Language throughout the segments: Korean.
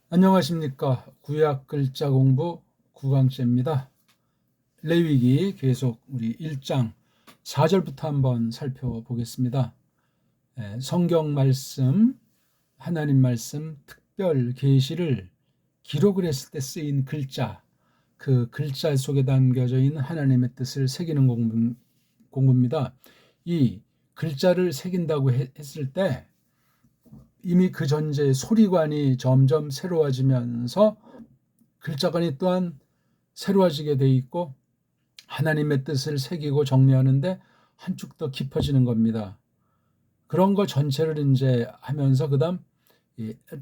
안녕하십니까. 구약 글자 공부 구강재입니다. 레위기 계속 우리 1장 4절부터 한번 살펴보겠습니다. 성경 말씀, 하나님 말씀, 특별 계시를 기록을 했을 때 쓰인 글자, 그 글자 속에 담겨져 있는 하나님의 뜻을 새기는 공부입니다. 이 글자를 새긴다고 했을 때 이미 그 전제 소리관이 점점 새로워지면서 글자관이 또한 새로워지게 돼 있고 하나님의 뜻을 새기고 정리하는데 한축 더 깊어지는 겁니다. 그런 거 전체를 이제 하면서 그다음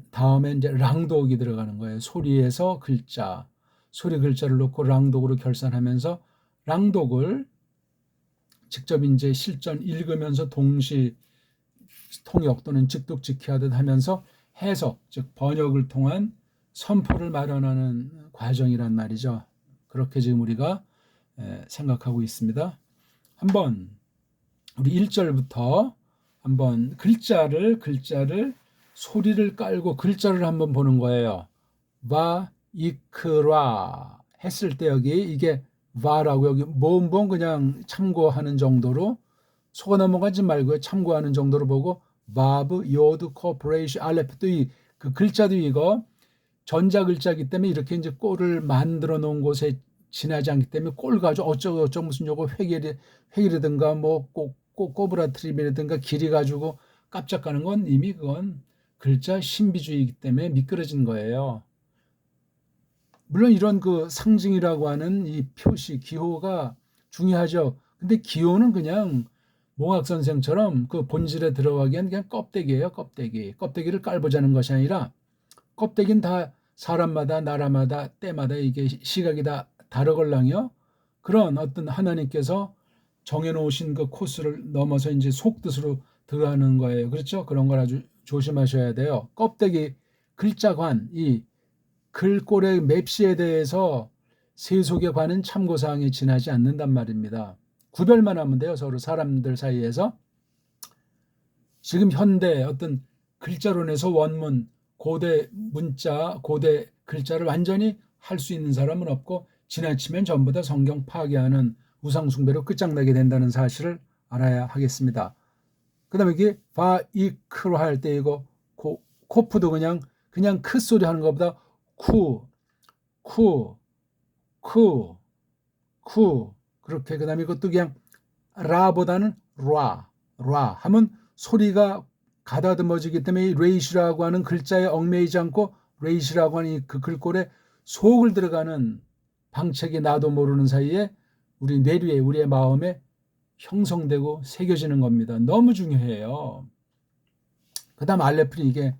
다음에 이제 랑독이 들어가는 거예요. 소리에서 글자, 소리 글자를 놓고 랑독으로 결산하면서 랑독을 직접 이제 실전 읽으면서 동시 통역 또는 즉독직해하듯 하면서 해석, 즉 번역을 통한 선포를 마련하는 과정이란 말이죠. 그렇게 지금 우리가 생각하고 있습니다. 한번 우리 1절부터 한번 글자를 소리를 깔고 글자를 한번 보는 거예요. 바 이크라 했을 때 여기 이게 바라고 여기 모음 그냥 참고하는 정도로 속아 넘어가지 말고요. 참고하는 정도로 보고 바브, 요드, 코퍼레이션, 알레프 또 그 글자도 이거 전자 글자이기 때문에 이렇게 이제 꼴을 만들어 놓은 곳에 지나지 않기 때문에 꼴 가지고 어쩌고 무슨 요거 획일이든가 뭐 꼬부라트림이라든가 길이 가지고 깜짝 가는 건 이미 그건 글자 신비주의이기 때문에 미끄러진 거예요. 물론 이런 그 상징이라고 하는 이 표시 기호가 중요하죠. 근데 기호는 그냥 몽학 선생처럼 그 본질에 들어가기엔 그냥 껍데기예요. 껍데기를 깔보자는 것이 아니라 껍데기는 다 사람마다 나라마다 때마다 이게 시각이 다 다르걸랑요. 그런 어떤 하나님께서 정해놓으신 그 코스를 넘어서 이제 속뜻으로 들어가는 거예요. 그렇죠? 그런 걸 아주 조심하셔야 돼요. 껍데기 글자관 이 글꼴의 맵시에 대해서 세속에 관한 참고사항이 지나지 않는단 말입니다. 구별만 하면 돼요. 서로 사람들 사이에서. 지금 현대 어떤 글자론에서 원문, 고대 문자, 고대 글자를 완전히 할 수 있는 사람은 없고 지나치면 전부 다 성경 파괴하는 우상숭배로 끝장나게 된다는 사실을 알아야 하겠습니다. 그 다음에 이게 바이크로 할 때 이거 코프도 그냥 크 소리 하는 것보다 쿠, 쿠, 쿠, 쿠 그렇게 그 다음에 이것도 그냥 라보다는 라 하면 소리가 가다듬어지기 때문에 레이시라고 하는 글자에 얽매이지 않고 레이시라고 하는 그 글꼴에 속을 들어가는 방책이 나도 모르는 사이에 우리 뇌리에 우리의 마음에 형성되고 새겨지는 겁니다. 너무 중요해요. 그 다음 알레프는 이게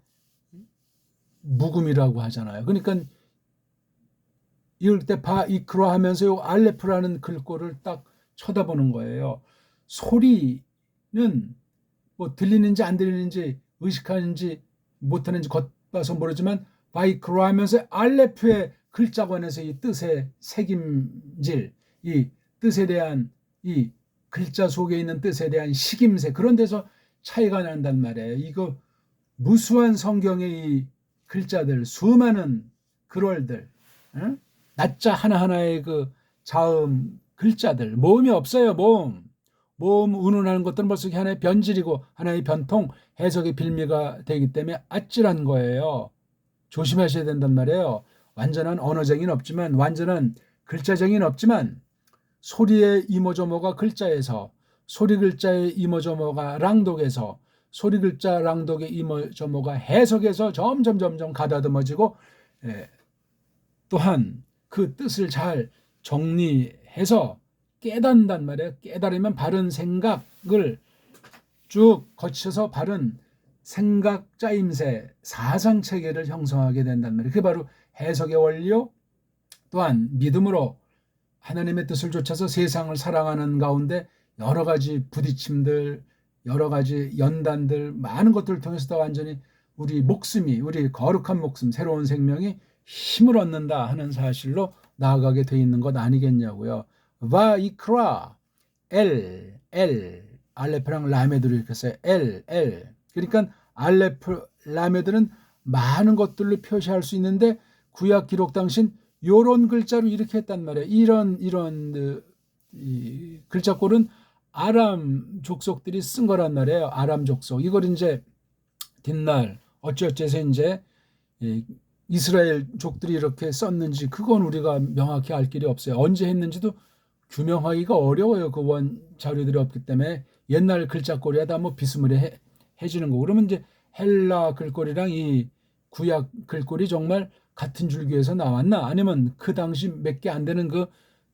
묵음이라고 하잖아요. 그러니까 이럴 때 바이크로 하면서 요 알레프라는 글꼴을 딱 쳐다보는 거예요. 소리는 뭐 들리는지 안 들리는지 의식하는지 못하는지 겉봐서 모르지만 바이크로 하면서 알레프의 글자관에서 이 뜻의 새김질, 이 뜻에 대한 이 글자 속에 있는 뜻에 대한 식임새 그런 데서 차이가 난단 말이에요. 이거 무수한 성경의 이 글자들, 수많은 글월들, 응? 낮자 하나하나의 그 자음 글자들, 모음이 없어요. 모음 운운하는 것들은 벌써 하나의 변질이고 하나의 변통, 해석의 빌미가 되기 때문에 아찔한 거예요. 조심하셔야 된단 말이에요. 완전한 언어쟁이는 없지만, 완전한 글자쟁이는 없지만 소리의 이모저모가 글자에서, 소리 글자의 이모저모가 랑독에서, 소리 글자 랑독의 이모저모가 해석에서 점점 가다듬어지고 또한 그 뜻을 잘 정리해서 깨닫는단 말이에요. 깨달으면 바른 생각을 쭉 거쳐서 바른 생각 짜임새, 사상 체계를 형성하게 된단 말이에요. 그게 바로 해석의 원리요. 또한 믿음으로 하나님의 뜻을 좇아서 세상을 사랑하는 가운데 여러 가지 부딪힘들, 여러 가지 연단들, 많은 것들을 통해서 완전히 우리 목숨이, 우리 거룩한 목숨, 새로운 생명이 힘을 얻는다 하는 사실로 나아가게 돼 있는 것 아니겠냐고요. 바이크라, 알레프랑 라메드를 이렇게 써요. 그러니까 알레프, 라메드는 많은 것들을 표시할 수 있는데 구약 기록 당신 요런 글자로 이렇게 했단 말이에요. 이런 이 글자꼴은 아람 족속들이 쓴 거란 말이에요. 아람 족속. 이걸 이제 뒷날 어찌어찌해서 이제 이스라엘 족들이 이렇게 썼는지 그건 우리가 명확히 알 길이 없어요. 언제 했는지도 규명하기가 어려워요. 그 원 자료들이 없기 때문에 옛날 글자꼴에다 뭐 비스무리 해지는 거. 그러면 이제 헬라 글꼴이랑 이 구약 글꼴이 정말 같은 줄기에서 나왔나? 아니면 그 당시 몇 개 안 되는 그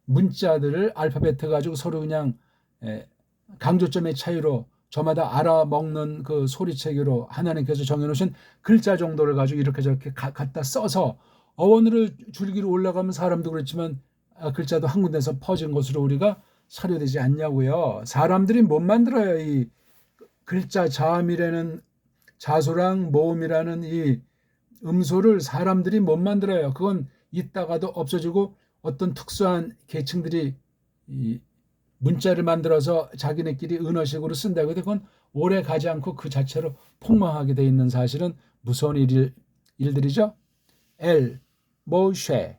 문자들을 알파벳 가지고 서로 그냥 강조점의 차이로 저마다 알아먹는 그 소리체계로 하나님께서 정해놓으신 글자 정도를 가지고 이렇게 저렇게 갖다 써서 어원으로 줄기로 올라가면 사람도 그렇지만 글자도 한 군데서 퍼진 것으로 우리가 사료되지 않냐고요. 사람들이 못 만들어요. 이 글자 자음이라는 자소랑 모음이라는 이 음소를 사람들이 못 만들어요. 그건 있다가도 없어지고 어떤 특수한 계층들이 이 문자를 만들어서 자기네끼리 은어식으로 쓴다고 해도 그건 오래 가지 않고 그 자체로 폭망하게 돼 있는 사실은 무서운 일들이죠. 모셰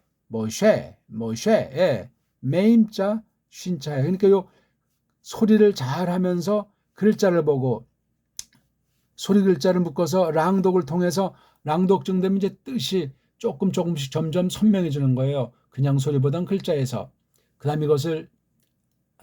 메임자 쉰자예요. 그러니까 요 소리를 잘 하면서 글자를 보고 소리 글자를 묶어서 랑독을 통해서 랑독증 되면 이제 뜻이 조금씩 점점 선명해지는 거예요. 그냥 소리보단 글자에서. 그 다음 이것을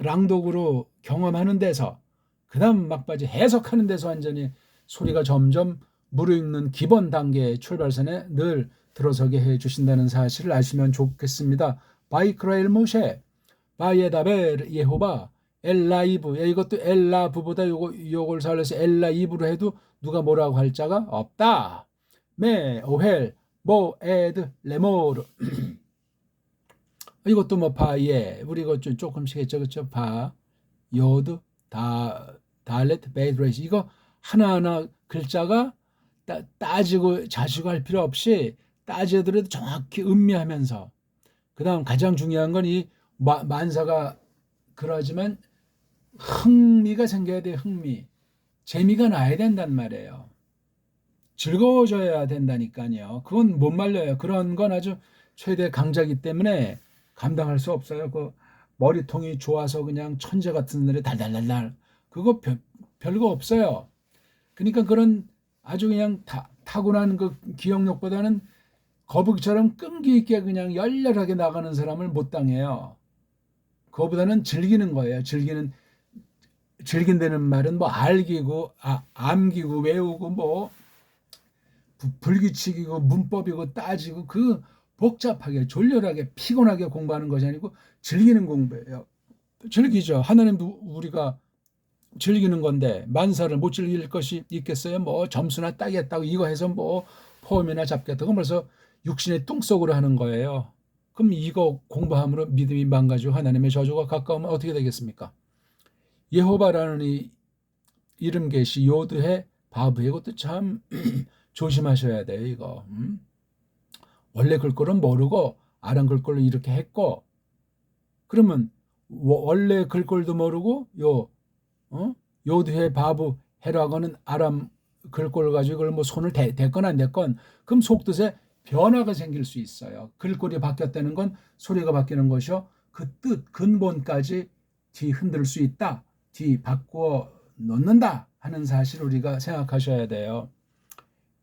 랑독으로 경험하는 데서 그 다음 막바지 해석하는 데서 완전히 소리가 점점 무르익는 기본 단계의 출발선에 늘 들어서게 해주신다는 사실을 아시면 좋겠습니다. 바이크라엘 모셰 바이에다벨 예호바 엘라이브. 이것도 엘라브보다 요걸 살려서 엘라이브로 해도 누가 뭐라고 할 자가 없다. 메 오헬 모에드 레모르. 이것도 뭐 바예 우리 이거 조금씩 했죠. 그렇죠? 바 요드 달렛 베이드레이스. 이거 하나하나 글자가 따지고 자시고 할 필요 없이 따지더라도 정확히 음미하면서 그 다음 가장 중요한 건 이 만사가 그러지만 흥미가 생겨야 돼. 흥미. 재미가 나야 된단 말이에요. 즐거워져야 된다니까요. 그건 못 말려요. 그런 건 아주 최대 강자이기 때문에 감당할 수 없어요. 그 머리통이 좋아서 그냥 천재 같은 노래 달달달달 그거 별거 없어요. 그러니까 그런 아주 그냥 타고난 그 기억력보다는 거북이처럼 끈기 있게 그냥 열렬하게 나가는 사람을 못 당해요. 그거보다는 즐기는 거예요. 즐긴다는 말은 뭐 알기고 암기고 외우고 뭐 불규칙이고 문법이고 따지고 그 복잡하게 졸렬하게 피곤하게 공부하는 것이 아니고 즐기는 공부예요. 즐기죠. 하나님도 우리가 즐기는 건데 만사를 못 즐길 것이 있겠어요? 뭐 점수나 따겠다고 이거 해서 뭐 포함이나 잡겠다고 벌써 육신의 뚱속으로 하는 거예요. 그럼 이거 공부함으로 믿음이 망가지고 하나님의 저주가 가까우면 어떻게 되겠습니까? 예호바라는 이 이름 계시 요드해 바브해 이것도 참 조심하셔야 돼요. 이거 원래 글꼴은 모르고 아람 글꼴로 이렇게 했고 그러면 원래 글꼴도 모르고 요드해 바브 해라고 하는 아람 글꼴을 가지고 이걸 뭐 손을 대건 안 대건 그럼 속뜻에 변화가 생길 수 있어요. 글꼴이 바뀌었다는 건 소리가 바뀌는 것이요. 그 뜻 근본까지 뒤흔들 수 있다. 뒤 바꾸어 놓는다 하는 사실을 우리가 생각하셔야 돼요.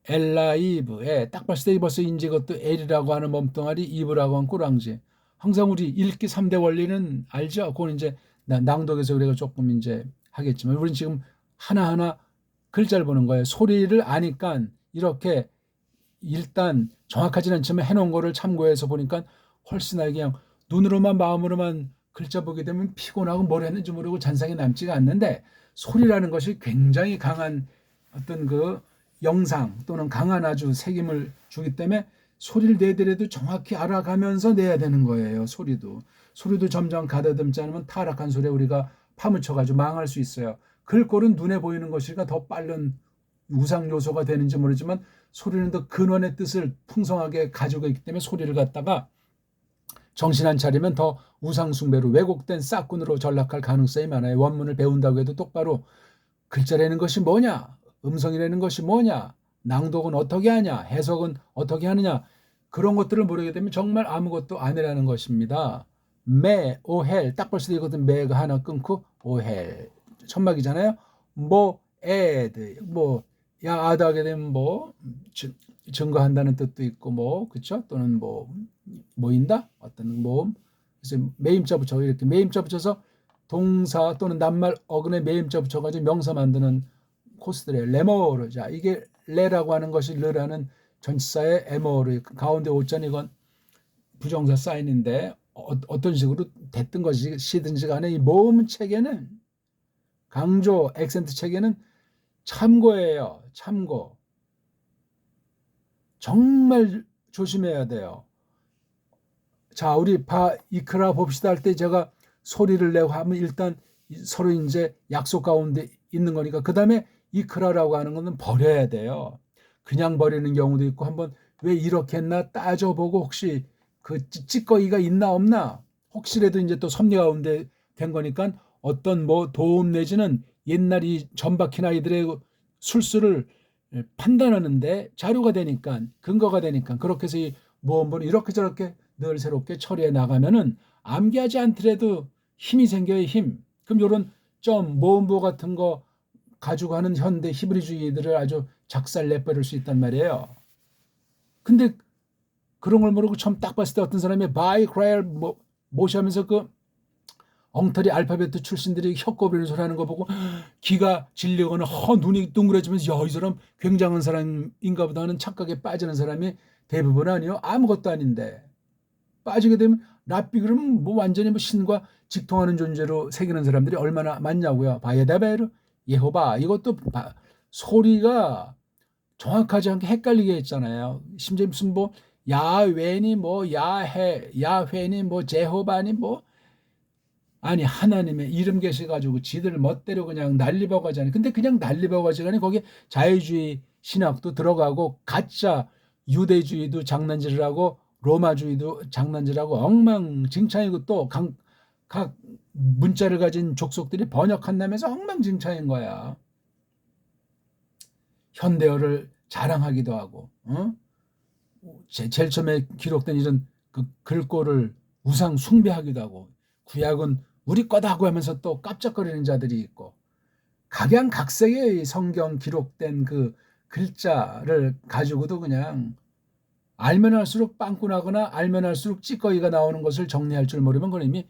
엘라이브에 딱 봤을 때 벌써 이제 그것도 L이라고 하는 몸뚱아리, 이브라고 하는 꼬랑지. 항상 우리 읽기 3대 원리는 알죠? 그건 이제 낭독에서 우리가 조금 이제 하겠지만 우리는 지금 하나하나 글자를 보는 거예요. 소리를 아니까 이렇게 일단 정확하지는 않지만 해놓은 거를 참고해서 보니까 훨씬 그냥 눈으로만 마음으로만 글자 보게 되면 피곤하고 뭘 했는지 모르고 잔상이 남지가 않는데 소리라는 것이 굉장히 강한 어떤 그 영상 또는 강한 아주 색임을 주기 때문에 소리를 내더라도 정확히 알아가면서 내야 되는 거예요. 소리도 점점 가다듬지 않으면 타락한 소리에 우리가 파묻혀가지고 망할 수 있어요. 글꼴은 눈에 보이는 것이니까 더 빠른 우상 요소가 되는지 모르지만 소리는 더 근원의 뜻을 풍성하게 가지고 있기 때문에 소리를 갖다가 정신 안 차리면 더 우상숭배로 왜곡된 싹군으로 전락할 가능성이 많아요. 원문을 배운다고 해도 똑바로 글자라는 것이 뭐냐, 음성이라는 것이 뭐냐, 낭독은 어떻게 하냐, 해석은 어떻게 하느냐, 그런 것들을 모르게 되면 정말 아무것도 아니라는 것입니다. 매, 오헬, 딱 벌써 이것은 매가 하나 끊고 오헬 천막이잖아요. 뭐 에드, 뭐 야아드 하게 되면 뭐 증거한다는 뜻도 있고 뭐 그렇죠? 또는 뭐 모인다 어떤 모음. 그래서 매임자 붙여 이렇게 매임자 붙여서 동사 또는 낱말 어근에 매임자 붙여가지고 명사 만드는 코스들이에요. 레모르. 자, 이게 레라고 하는 것이 르라는 전치사의 에모르 가운데 오자는 이건 부정사 사인인데 어떤 식으로 됐든 것이든지 간에 이 모음 체계는 강조 액센트 체계는 참고예요. 참고. 정말 조심해야 돼요. 자, 우리 이크라 봅시다 할 때 제가 소리를 내고 하면 일단 서로 이제 약속 가운데 있는 거니까 그 다음에 이크라라고 하는 거는 버려야 돼요. 그냥 버리는 경우도 있고 한번 왜 이렇게 했나 따져보고 혹시 그 찌꺼기가 있나 없나 혹시라도 이제 또 섭리 가운데 된 거니까 어떤 뭐 도움 내지는 옛날 이 전박힌 아이들의 술수를 판단하는데 자료가 되니까 근거가 되니까 그렇게 해서 이 모음본을 이렇게 저렇게 늘 새롭게 처리해 나가면은 암기하지 않더라도 힘이 생겨요. 힘. 그럼 이런 점 모음보 같은 거 가지고 하는 현대 히브리주의들을 아주 작살 내버릴 수 있단 말이에요. 근데 그런 걸 모르고 처음 딱 봤을 때 어떤 사람이 바이 크라일 모시하면서 그 엉터리 알파벳 출신들이 혀꼬부리는 소리 하는 거 보고 기가 질리거나 눈이 둥그러지면서 야, 이 사람 굉장한 사람인가 보다 하는 착각에 빠지는 사람이 대부분 아니요. 아무것도 아닌데 빠지게 되면 랍비 그러면 뭐 완전히 뭐 신과 직통하는 존재로 새기는 사람들이 얼마나 많냐고요. 바예다베르 예호바 이것도 소리가 정확하지 않게 헷갈리게 했잖아요. 심지어 무슨 뭐 야훼니 뭐 야훼니 뭐 제호바니 뭐 아니 하나님의 이름 계셔가지고 지들 멋대로 그냥 난리버거지하니 근데 그냥 난리버거지하니 거기에 자유주의 신학도 들어가고 가짜 유대주의도 장난질을 하고 로마주의도 장난질하고 엉망진창이고 또 각 문자를 가진 족속들이 번역한다면서 엉망진창인 거야. 현대어를 자랑하기도 하고 제일 처음에 기록된 이런 그 글꼴을 우상 숭배하기도 하고 구약은 우리 거다 하고 하면서 또 깜짝거리는 자들이 있고 각양각색의 성경 기록된 그 글자를 가지고도 그냥 알면 할수록 빵꾸나거나 알면 할수록 찌꺼기가 나오는 것을 정리할 줄 모르면 그건 이미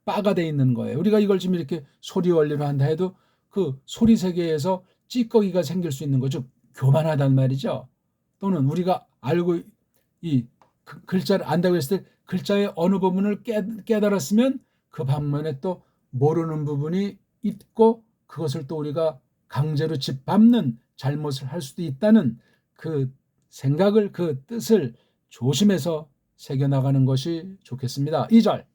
빠가 돼 있는 거예요. 우리가 이걸 지금 이렇게 소리 원리로 한다 해도 그 소리 세계에서 찌꺼기가 생길 수 있는 거죠. 교만하단 말이죠. 또는 우리가 알고 이 글자를 안다고 했을 때 글자의 어느 부분을 깨달았으면 그 방면에 또 모르는 부분이 있고 그것을 또 우리가 강제로 짓밟는 잘못을 할 수도 있다는 그 생각을 그 뜻을 조심해서 새겨나가는 것이 좋겠습니다. 2절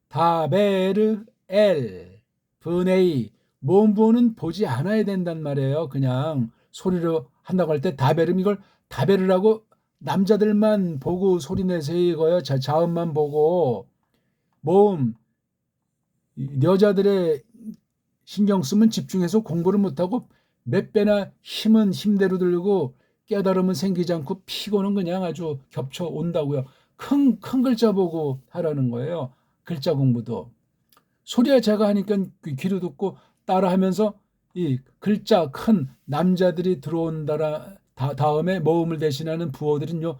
다베르 엘 브네이 모음부호는 보지 않아야 된단 말이에요. 그냥 소리로 한다고 할 때 다베르 이걸 다베르라고 남자들만 보고 소리 내세요 이거요. 자음만 보고 모음 여자들의 신경 쓰면 집중해서 공부를 못하고 몇 배나 힘은 힘대로 들고 깨달음은 생기지 않고 피곤은 그냥 아주 겹쳐 온다고요. 큰 글자 보고 하라는 거예요. 글자 공부도. 소리야 제가 하니까 귀로 듣고 따라하면서 이 글자 큰 남자들이 들어온다라 다음에 모음을 대신하는 부호들은요.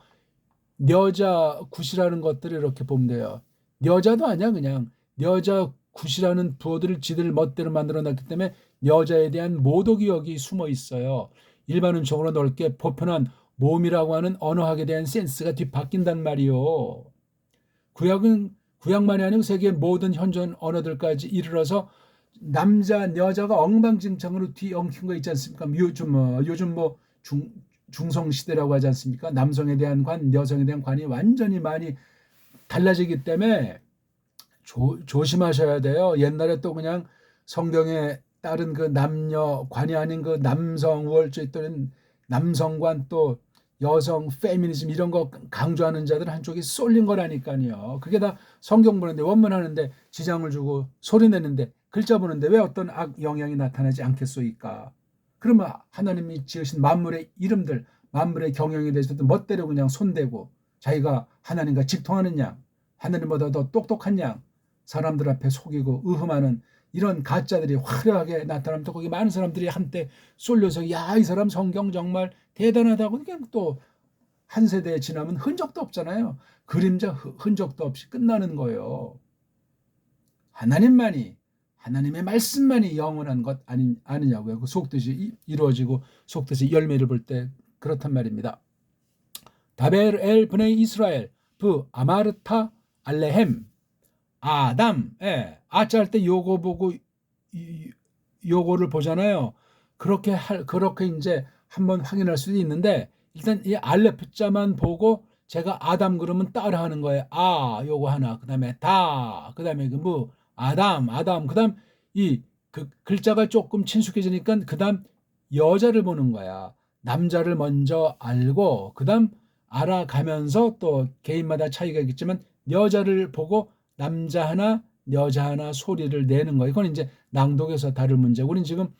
여자 굿이라는 것들을 이렇게 보면 돼요. 여자도 아니야 그냥 여자 굿이라는 부호들을 지들 멋대로 만들어놨기 때문에 여자에 대한 모독이 여기 숨어 있어요. 일반적으로 넓게 보편한 모음이라고 하는 언어학에 대한 센스가 뒤바뀐단 말이요. 구약만이 아니고 세계 모든 현존 언어들까지 이르러서 남자 여자가 엉망진창으로 뒤엉킨 거 있지 않습니까? 요즘 뭐 중성 시대라고 하지 않습니까? 남성에 대한 관, 여성에 대한 관이 완전히 많이 달라지기 때문에 조심하셔야 돼요. 옛날에 또 그냥 성경에 따른 그 남녀 관이 아닌 그 남성 우월주의 또는 남성관 또 여성 페미니즘 이런 거 강조하는 자들 한쪽이 쏠린 거라니까요. 그게 다 성경 보는데 원문하는데 지장을 주고 소리 내는데 글자 보는데 왜 어떤 악 영향이 나타나지 않겠소이까. 그러면 하나님이 지으신 만물의 이름들, 만물의 경영에 대해서도 멋대로 그냥 손대고 자기가 하나님과 직통하는 양, 하나님보다 더 똑똑한 양, 사람들 앞에 속이고 의흠하는 이런 가짜들이 화려하게 나타나면 거기 많은 사람들이 한때 쏠려서 야, 이 사람 성경 정말 대단하다고 그냥 또 한 세대 지나면 흔적도 없잖아요. 그림자 흔적도 없이 끝나는 거예요. 하나님만이, 하나님의 말씀만이 영원한 것 아니냐고요. 그 속뜻이 이루어지고 속뜻이 열매를 볼 때 그렇단 말입니다. 다벨 엘 브네이 이스라엘 브 아마르타 알레헴 아담, 아짜 할 때 요거 보고 요거를 보잖아요. 그렇게 이제 한번 확인할 수도 있는데 일단 이 알레프자만 보고 제가 아담 그러면 따라하는 거예요. 요거 하나, 그다음에 그다음에 아담, 그다음 이 그 글자가 조금 친숙해지니까 그다음 여자를 보는 거야. 남자를 먼저 알고 그다음 알아가면서 또 개인마다 차이가 있겠지만 여자를 보고 남자 하나, 여자 하나 소리를 내는 거예요. 이건 이제 낭독에서 다룰 문제고 우리는 지금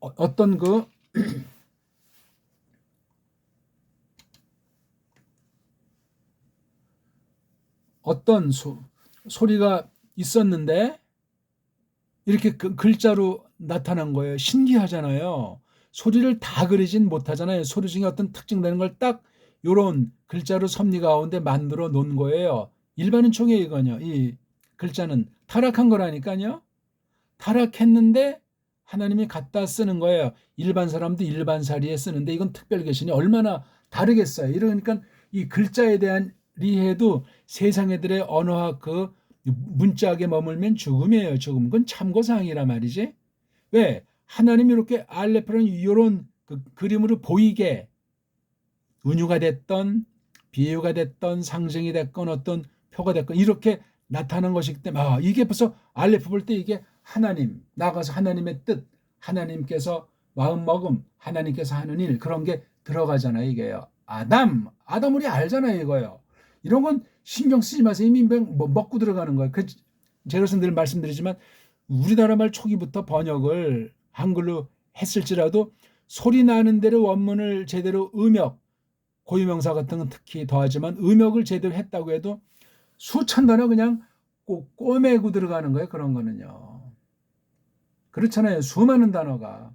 어떤 어떤 소리가 있었는데 이렇게 글자로 나타난 거예요. 신기하잖아요. 소리를 다 그리진 못하잖아요. 소리 중에 어떤 특징되는 걸 딱 요런 글자로 섭리 가운데 만들어 놓은 거예요. 일반인총회 이거요. 이 글자는 타락한 거라니까요. 타락했는데 하나님이 갖다 쓰는 거예요. 일반 사람도 일반사리에 쓰는데 이건 특별계시니 얼마나 다르겠어요. 이러니까 이 글자에 대한 리해도 세상 애들의 언어학 그 문자학에 머물면 죽음이에요. 죽음. 그건 참고사항이란 말이지. 왜? 하나님이 이렇게 알레프라는 이런 그 그림으로 보이게 은유가 됐던 비유가 됐던 상징이 됐건 어떤 표가 됐건 이렇게 나타난 것이기 때문에 이게 벌써 알레프 볼 때 이게 하나님 나가서 하나님의 뜻 하나님께서 마음먹음 하나님께서 하는 일 그런 게 들어가잖아요. 이게요. 아담 우리 알잖아요. 이거요. 이런 건 신경 쓰지 마세요. 이미 먹고 들어가는 거예요. 제로서 늘 말씀드리지만 우리나라 말 초기부터 번역을 한글로 했을지라도 소리 나는 대로 원문을 제대로 음역 고유명사 같은 건 특히 더하지만 음역을 제대로 했다고 해도 수천 단어 그냥 꼭 꼬매고 들어가는 거예요. 그런 거는요. 그렇잖아요. 수많은 단어가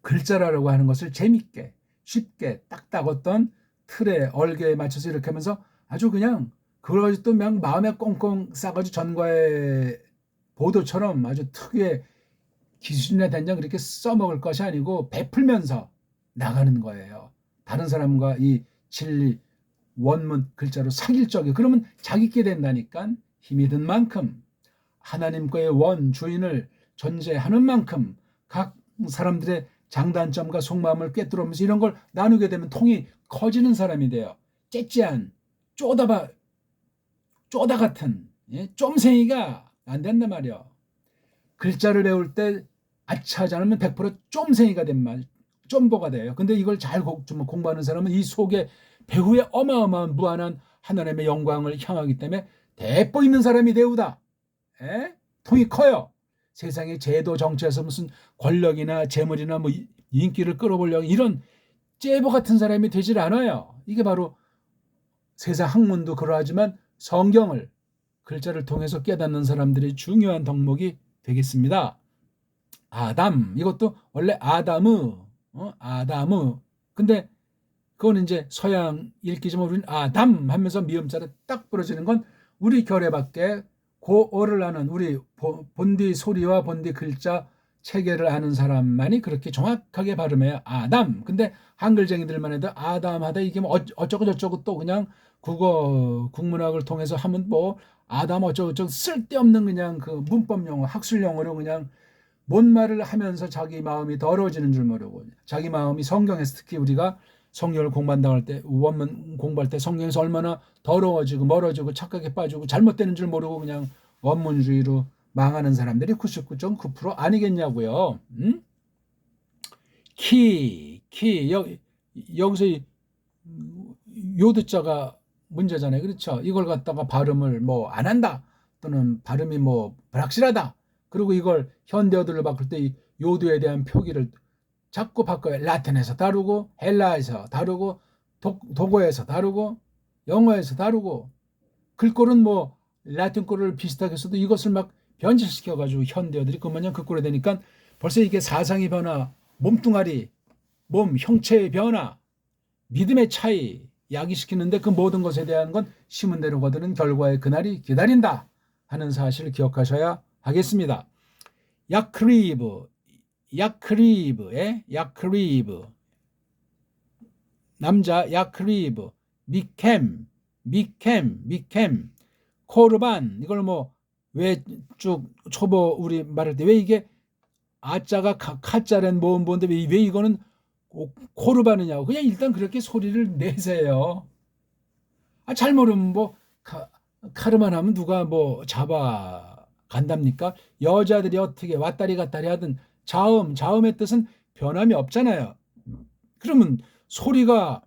글자라고 하는 것을 재밌게 쉽게 딱딱 어떤 틀에 얼개에 맞춰서 이렇게 하면서 아주 그냥 그걸 가지고 또 그냥 마음에 꽁꽁 싸가지고 전과의 보도처럼 아주 특유의 기준에 된장 그렇게 써먹을 것이 아니고 베풀면서 나가는 거예요. 다른 사람과 이 진리 원문 글자로 사귈 적에 그러면 자기께 된다니까 힘이 든 만큼 하나님과의 원 주인을 전제하는 만큼 각 사람들의 장단점과 속마음을 꿰뚫으면서 이런 걸 나누게 되면 통이 커지는 사람이 돼요. 째째한 쪼다 같은 쫌생이가 안 된단 말이야. 글자를 배울 때 아차하지 않으면 100% 쫌생이가 된 말, 쫌보가 돼요. 근데 이걸 잘 공부하는 사람은 이 속에 배후에 어마어마한 무한한 하나님의 영광을 향하기 때문에 대뻐 있는 사람이 되우다. 통이 커요. 세상의 제도 정치에서 무슨 권력이나 재물이나 뭐 인기를 끌어보려고 이런 째보 같은 사람이 되질 않아요. 이게 바로 세상 학문도 그러하지만 성경을 글자를 통해서 깨닫는 사람들이 중요한 덕목이 되겠습니다. 아담 이것도 원래 아담의 근데 그건 이제 서양 읽기지만 우리는 아담 하면서 미음자를 딱 부러지는 건 우리 결에밖에 고어를 아는 우리 본디 소리와 본디 글자 체계를 아는 사람만이 그렇게 정확하게 발음해요. 아담. 근데 한글쟁이들만 해도 아담 하다 이게 뭐 어쩌고 저쩌고 또 그냥 국문학을 통해서 하면 뭐 아담 어쩌고 저쩌고 쓸데없는 그냥 그 문법 용어 학술 용어로 그냥 뭔 말을 하면서 자기 마음이 더러워지는 줄 모르고 자기 마음이 성경에서 특히 우리가 성경을 공부한다고 할 때 원문 공부할 때 성경에서 얼마나 더러워지고 멀어지고 착각에 빠지고 잘못되는 줄 모르고 그냥 원문주의로 망하는 사람들이 99.9% 아니겠냐고요. 여기서 요드자가 문제잖아요. 그렇죠? 이걸 갖다가 발음을 뭐 안 한다 또는 발음이 뭐 불확실하다. 그리고 이걸 현대어들로 바꿀 때 요도에 대한 표기를 자꾸 바꿔요. 라틴에서 다르고 헬라에서 다르고 도고에서 다르고 영어에서 다르고 글꼴은 뭐 라틴 꼴을 비슷하게 써도 이것을 막 변질시켜가지고 현대어들이 그만냥 그 꼴이 되니까 벌써 이게 사상의 변화, 몸뚱아리, 몸 형체의 변화, 믿음의 차이 야기시키는데 그 모든 것에 대한 건 심은 대로 거두는 결과의 그날이 기다린다 하는 사실을 기억하셔야 하겠습니다. 야크리브, 야크리브, 남자 야크리브, 미캠, 코르반, 이걸 뭐 왜 쭉 초보 우리 말할 때 왜 이게 아자가 카자란 모음보인데 왜 이거는 코르반이냐고 그냥 일단 그렇게 소리를 내세요. 잘 모르면 뭐 카르만 하면 누가 뭐 잡아 간답니까? 여자들이 어떻게 왔다리 갔다리 하든 자음의 뜻은 변함이 없잖아요. 그러면 소리가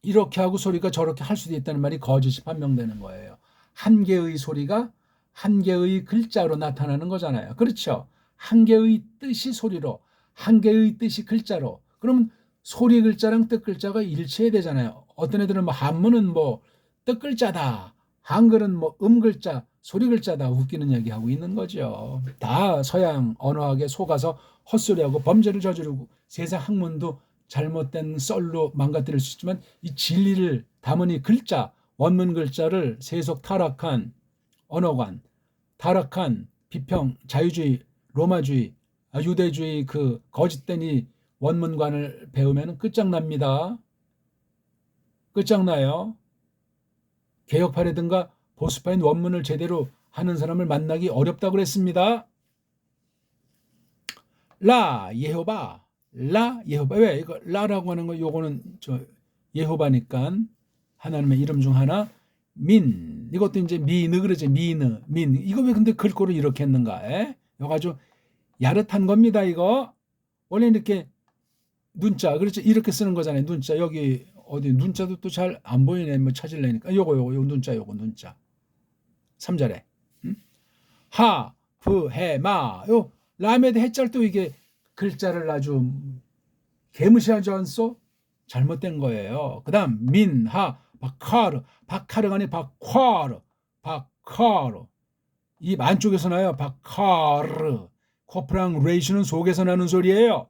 이렇게 하고 소리가 저렇게 할 수도 있다는 말이 거짓이 판명되는 거예요. 한 개의 소리가 한 개의 글자로 나타나는 거잖아요. 그렇죠? 한 개의 뜻이 소리로, 한 개의 뜻이 글자로. 그러면 소리 글자랑 뜻 글자가 일치해야 되잖아요. 어떤 애들은 뭐 한문은 뭐 뜻 글자다, 한글은 뭐 글자, 소리 글자다 웃기는 얘기하고 있는 거죠. 다 서양 언어학에 속아서 헛소리하고 범죄를 저지르고 세상 학문도 잘못된 썰로 망가뜨릴 수 있지만 이 진리를 담은 이 글자, 원문 글자를 세속 타락한 언어관, 타락한 비평, 자유주의, 로마주의, 유대주의 그 거짓된 이 원문관을 배우면 끝장납니다. 끝장나요. 개혁파라든가 보수파인 원문을 제대로 하는 사람을 만나기 어렵다고 그랬습니다. 예호바. 왜 이거 라라고 하는 거 요거는 저 예호바니까 하나님의 이름 중 하나. 이것도 이제 미느 그러죠. 민 이거 왜 근데 글꼴을 이렇게 했는가? 이거 아주 야릇한 겁니다. 이거 원래 이렇게 눈자 그렇죠. 이렇게 쓰는 거잖아요. 눈자 여기 어디 눈자도 또 잘 안 보이네. 뭐 찾으려니까 요거 눈자 요거 눈자 3절에 하, 프, 해, 마. 요 라메드 해짤도 이게 글자를 아주 개무시하지 않소? 잘못된 거예요. 그 다음 하, 바카르가 아니 바카르. 입 안쪽에서 나요. 바카르. 코프랑 레이션은 속에서 나는 소리예요.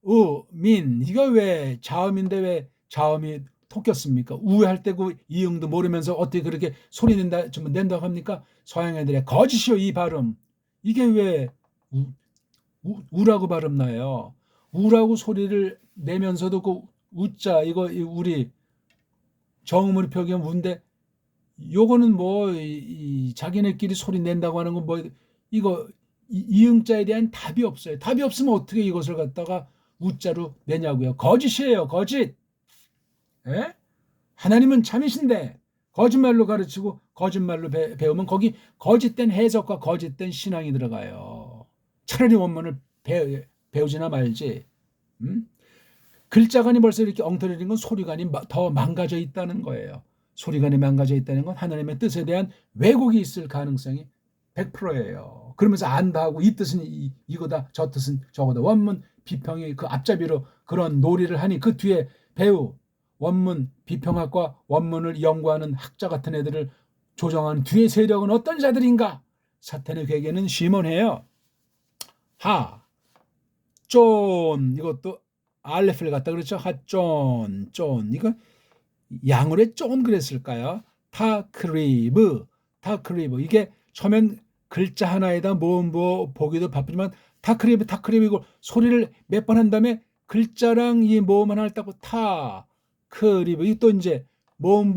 이거 왜 자음인데 왜 자음이 토꼈습니까? 우할 때고 이응도 모르면서 어떻게 그렇게 소리 낸다고 합니까? 서양 애들의 거짓이요 이 발음. 이게 왜 우라고 발음 나요? 우라고 소리를 내면서도 그 우자 이거 우리 정음으로 표기하면 우인데 요거는 뭐 자기네끼리 소리 낸다고 하는 건 뭐 이거 이응자에 대한 답이 없어요. 답이 없으면 어떻게 이것을 갖다가 우자로 내냐고요. 거짓이에요. 거짓. 에? 하나님은 참이신데 거짓말로 가르치고 거짓말로 배우면 거기 거짓된 해석과 거짓된 신앙이 들어가요. 차라리 원문을 배우지나 말지. 글자간이 벌써 이렇게 엉터리인 건 소리간이 더 망가져 있다는 거예요. 소리간이 망가져 있다는 건 하나님의 뜻에 대한 왜곡이 있을 가능성이 100%예요. 그러면서 안다 하고 이 뜻은 이거다 저 뜻은 저거다. 원문 비평이 그 앞잡이로 그런 놀이를 하니 그 뒤에 배우 원문 비평학과 원문을 연구하는 학자 같은 애들을 조정하는 뒤의 세력은 어떤 자들인가? 사탄의 괴계는 심원해요. 이것도 알레프를 갖다 그랬죠. 쫀 이거 양으로 쫀 그랬을까요? 타크리브 이게 처음엔 글자 하나에다 모음 보기도 바쁘지만 타크리브 이거 소리를 몇 번 한 다음에 글자랑 이 모음 하나를 따고 타크리브 이 또 이제 모음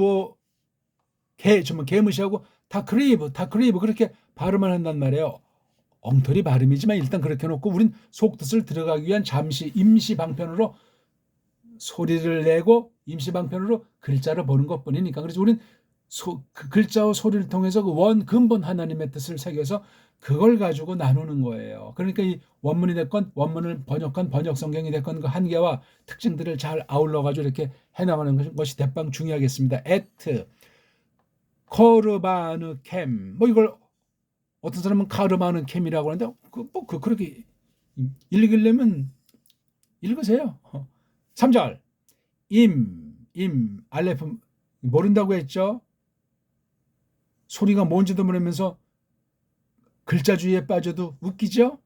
개무시하고 타크리브 그렇게 발음을 한단 말이에요. 엉터리 발음이지만 일단 그렇게 놓고 우린 속뜻을 들어가기 위한 잠시 임시 방편으로 소리를 내고 임시 방편으로 글자를 보는 것뿐이니까 그래서 우린 그 글자와 소리를 통해서 그 근본 하나님의 뜻을 새겨서 그걸 가지고 나누는 거예요. 그러니까 이 원문이 됐건 원문을 번역한 번역 성경이 됐건 그 한계와 특징들을 잘 아울러 가지고 이렇게 해나가는 것이 대빵 중요하겠습니다. 코르바느 캠 이걸 어떤 사람은 카르바는 캠이라고 하는데 그렇게 읽으려면 읽으세요. 3절 알레프 모른다고 했죠. 소리가 뭔지도 모르면서 글자주의에 빠져도 웃기죠.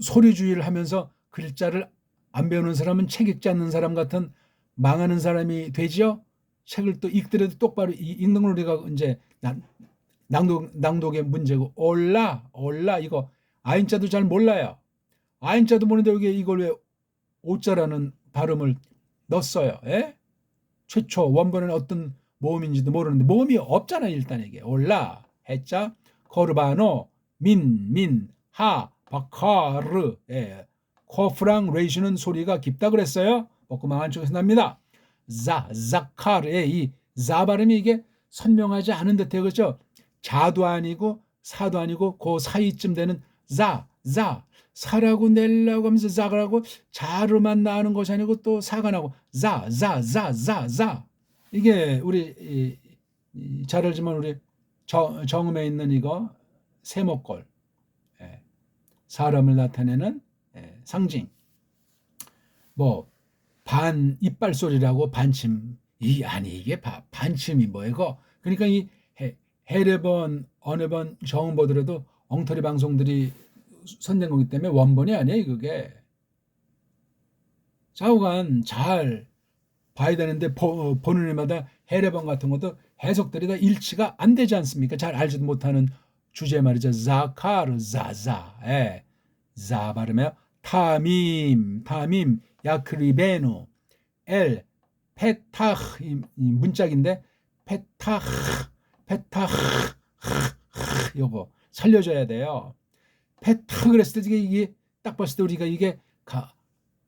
소리주의를 하면서 글자를 안 배우는 사람은 책 읽지 않는 사람 같은 망하는 사람이 되지요. 책을 또 읽더라도 똑바로 읽는 걸 우리가 이제 낭독의 문제고 올라 이거 아인자도 잘 몰라요. 아인자도 모르는데 여기 이걸 왜 오자라는 발음을 넣었어요. 예? 최초 원본은 어떤 모음인지도 모르는데 모음이 없잖아요. 일단 이게 올라 해자 코르바노 하 바카르 코프랑 레이시는 소리가 깊다 그랬어요. 볶음망 안쪽에서 납니다. 자카르의 이 자 발음이 이게 선명하지 않은 듯해요. 그렇죠? 자도 아니고 사도 아니고 그 사이쯤 되는 사라고 낼라고 하면서 자라고 자로만 나는 것이 아니고 또 사가 나고 자 이게 우리 잘 알지만 우리 정음에 있는 이거 세목골 사람을 나타내는 상징 뭐 반 이빨 소리라고 반침 이게 반침이 뭐예요? 그러니까 이 해례번 어느 번 정음 보더라도 엉터리 방송들이 선된 거기 때문에 원본이 아니에요. 그게 좌우간 잘 봐야 되는데 보는 일마다 해례번 같은 것도 해석들이 다 일치가 안 되지 않습니까? 잘 알지도 못하는 주제 말이죠. 자카르 자자 자 발음해요. 타밈 야크리베누 엘 페타흐 이 문짝인데 페타흐 요거 살려줘야 돼요. 페타흐 그랬을 때 이게 딱 봤을 때 우리가 이게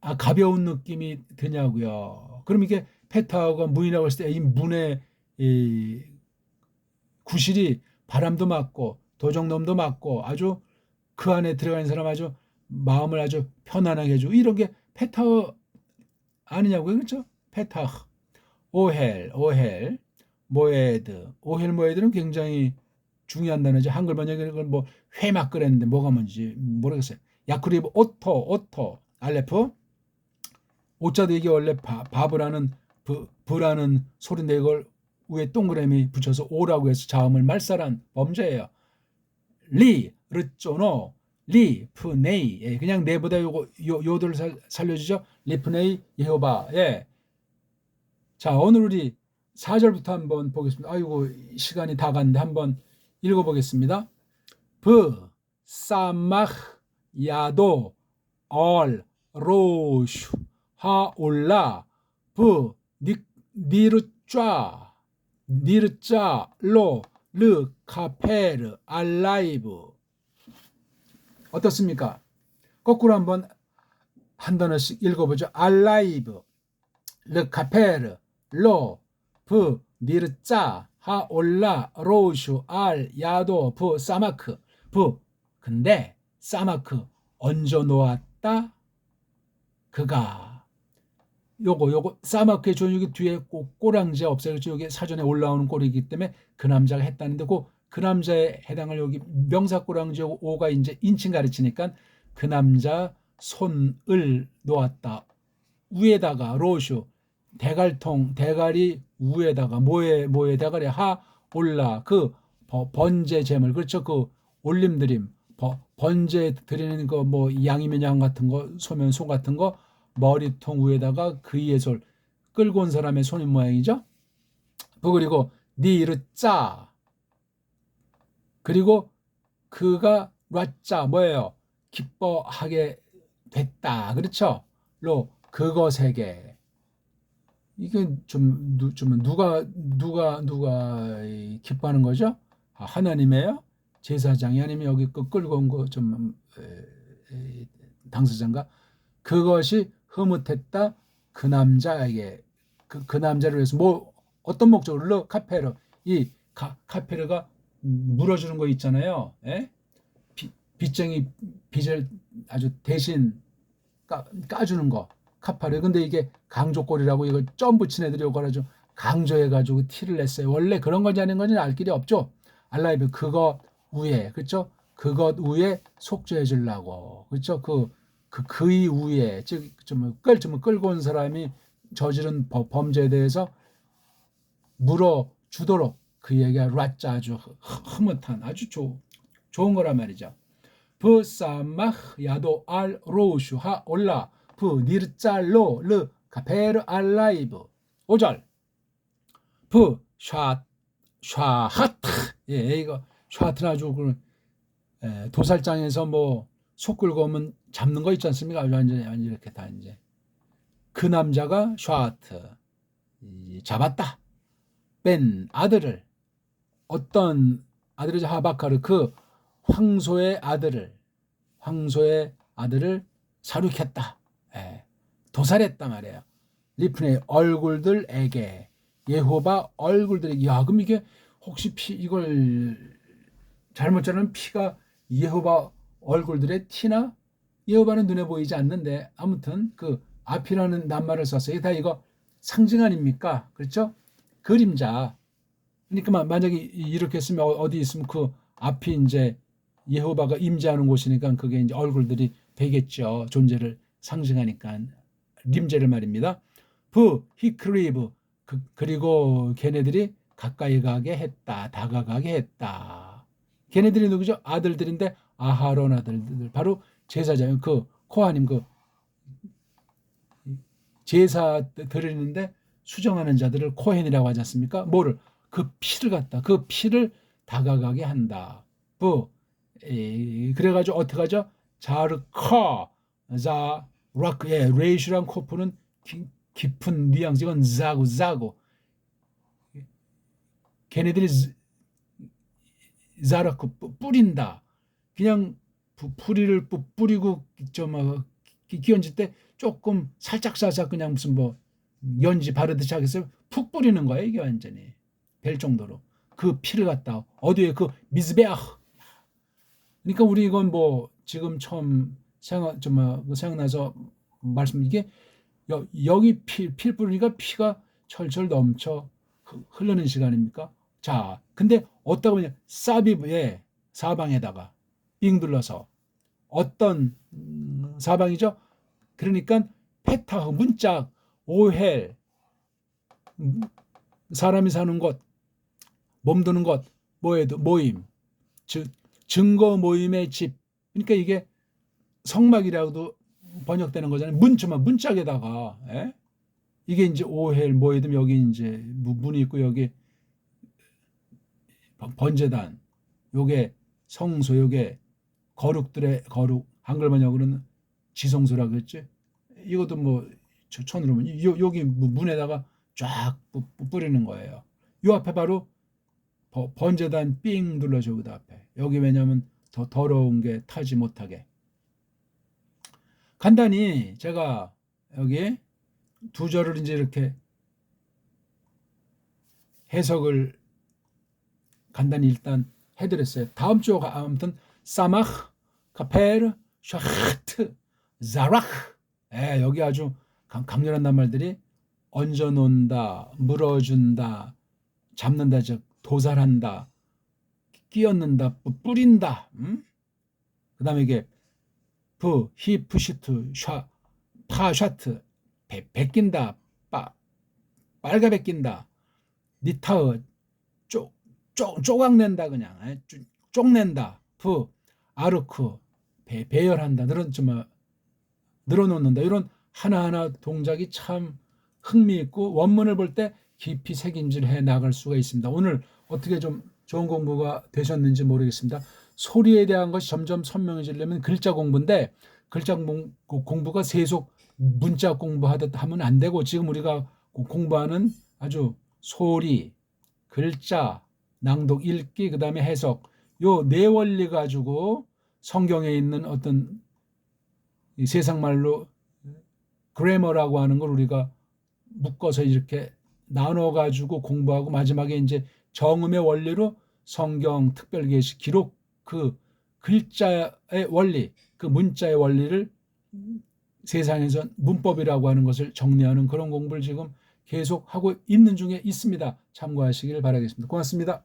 가벼운 느낌이 드냐고요. 그럼 이게 페타흐가 문이라고 했을 때 이 문의 이 구실이 바람도 맞고 도적놈도 맞고 아주 그 안에 들어가 있는 사람 아주 마음을 아주 편안하게 해주고 이런 게 페타흐 아니냐고요. 그렇죠? 페타흐 오헬 모에드는 굉장히 중요한 단어죠. 한글 번역에는 뭐 회막 그랬는데 뭐가 뭔지 모르겠어요. 야크리브 오토 알레프 오자도 이게 원래 바브라는 브라는 소리인데 이걸 위에 동그라미 붙여서 오라고 해서 자음을 말살한 범죄예요. 르쪼노 리프네이 그냥 내보다 요들을 살려주죠. 리프네이 예호바 자 오늘 우리 4절부터 한번 보겠습니다. 아이고 시간이 다 갔는데 한번 읽어보겠습니다. 사마흐 야도 얼 로슈 하올라 니르짜 로 르 카페르 알라이브 어떻습니까? 거꾸로 한번 한 단어씩 읽어보죠. 알라이브 르 카페르 로 니르짜 하올라 로슈 알 야도 사마크 근데 사마크 얹어 놓았다 그가 요거 사마크의 조용히 뒤에 꼬랑지 없어요. 그렇죠? 여기 사전에 올라오는 꼴이기 때문에 그 남자가 했다는데 그 남자에 해당을 여기 명사 꼬랑지 오가 이제 인칭 가르치니까 그 남자 손을 놓았다. 위에다가 로슈 대가리 위에다가 뭐에 대가리 하 올라 그 번제 제물 그렇죠. 그 올림드림 번제 드리는 거 뭐 양이면 양 같은 거 소면 소 같은 거 머리통 위에다가 그의 솔 끌고 온 사람의 손인 모양이죠. 그리고 니르짜 그리고 그가 라짜 뭐예요? 기뻐하게 됐다. 그렇죠? 로 그것에게 이게 좀 누가 기뻐하는 거죠? 하나님이에요? 제사장이 아니면 여기 끌고 온 거 좀 당사자인가? 그것이 흐뭇했다 그 남자에게 그 남자를 위해서 뭐 어떤 목적으로 카페르 이 카페르가 물어주는 거 있잖아요. 빚쟁이 빚을 아주 대신 까주는 거 카파르. 근데 이게 강조골이라고 이거 점 붙인 애들이 이걸 아주 강조해가지고 티를 냈어요. 원래 그런 건지 아닌 건지 알 길이 없죠. 알라이브 그거 위에 그렇죠? 그것 위에 속죄해 주려고. 그렇죠? 그 이후에 즉 좀 끌고 온 사람이 저지른 범죄에 대해서 물어 주도록 그에게 라짜 아주 흐뭇한 아주 좋은 거란 말이죠. 브사마흐 야도 알 로슈 하 올라 브 니르짤로 르 카페르 알라이브 5절 브 샤하트 이거 샤하트는 아주 도살장에서 뭐 속 끌고 오면 잡는 거 있지 않습니까? 완전히 이렇게 다 이제 그 남자가 샤하트 잡았다. 뺀 아들을 어떤 아들이죠? 하바카르 그 황소의 아들을 사륙했다. 도살했다 말이에요. 리프네의 얼굴들에게 예호바 얼굴들에게 야 그럼 이게 혹시 이걸 잘못 자르면 피가 예호바 얼굴들의 티나 예호바는 눈에 보이지 않는데 아무튼 그 앞이라는 낱말을 썼어요. 다 이거 상징 아닙니까? 그렇죠? 그림자. 그러니까 만약에 이렇게 쓰면 어디 있으면 그 앞이 이제 예호바가 임재하는 곳이니까 그게 이제 얼굴들이 되겠죠. 존재를 상징하니까 림제를 말입니다. 부 히크리브 그리고 걔네들이 가까이 가게 했다. 다가가게 했다. 걔네들이 누구죠? 아들들인데 아하론 아들들 바로 제사장 그 코하님 그 제사 드리는데 수정하는 자들을 코헨이라고 하지 않습니까? 뭐를 그 피를 갖다 그 피를 다가가게 한다. 그래가지고 어떻게 하죠? 자르카 자 락 레이슈랑 코프는 깊은 뉘앙스 이건 자고 걔네들이 자라크 뿌린다. 그냥 뿌리를 뿌리고 좀 끼얹을 때 조금 살짝 그냥 무슨 뭐 연지 바르듯이 하겠어요. 푹 뿌리는 거예요. 이게 완전히 될 정도로 그 피를 갖다 어디에 그 미즈베아. 그러니까 우리 이건 뭐 지금 처음 생각나서 말씀 이게 여기 피 뿌리니까 피가 철철 넘쳐 흐르는 시간입니까? 자, 근데 어디다 보냐 사비브에 사방에다가 빙 둘러서 어떤 사방이죠? 그러니까 페타흐 문짝 오헬 사람이 사는 곳 몸드는 곳 뭐에도 모임 즉 증거 모임의 집 그러니까 이게 성막이라고도 번역되는 거잖아요. 문짝에다가 이게 이제 오헬 뭐에도 여기 이제 문이 있고 여기 번제단 요게 성소 요게 거룩들의 거룩 한글 번역으로는 지성소라 그랬지. 이것도 뭐 천으로 보면 여기 문에다가 쫙 뿌리는 거예요. 요 앞에 바로 번제단 삥 둘러줘 그 앞에 여기 왜냐면 더 더러운 게 타지 못하게 간단히 제가 여기 두 절을 이제 이렇게 해석을 간단히 일단 해드렸어요. 다음 주 아무튼 사마흐 카페르 샤하트 자라흐 여기 아주 강렬한 낱말들이 얹어놓는다 물어준다 잡는다 즉 도살한다 끼얹는다 뿌린다 그 다음에 이게 히프시트 파샤트 베낀다 빨가 베낀다 니타흐 쪼각낸다 그냥 쪽낸다 아르크 배열한다 늘어놓는다 이런 하나하나 동작이 참 흥미있고 원문을 볼 때 깊이 새김질해 나갈 수가 있습니다. 오늘 어떻게 좀 좋은 공부가 되셨는지 모르겠습니다. 소리에 대한 것이 점점 선명해지려면 글자 공부인데 글자 공부가 세속 문자 공부하듯 하면 안 되고 지금 우리가 공부하는 아주 소리, 글자, 낭독, 읽기, 그 다음에 해석 요 네 원리 가지고 성경에 있는 어떤 세상 말로 그래머라고 하는 걸 우리가 묶어서 이렇게 나눠 가지고 공부하고 마지막에 이제 정음의 원리로 성경 특별계시 기록 그 글자의 원리 그 문자의 원리를 세상에서 문법이라고 하는 것을 정리하는 그런 공부를 지금 계속 하고 있는 중에 있습니다. 참고하시길 바라겠습니다. 고맙습니다.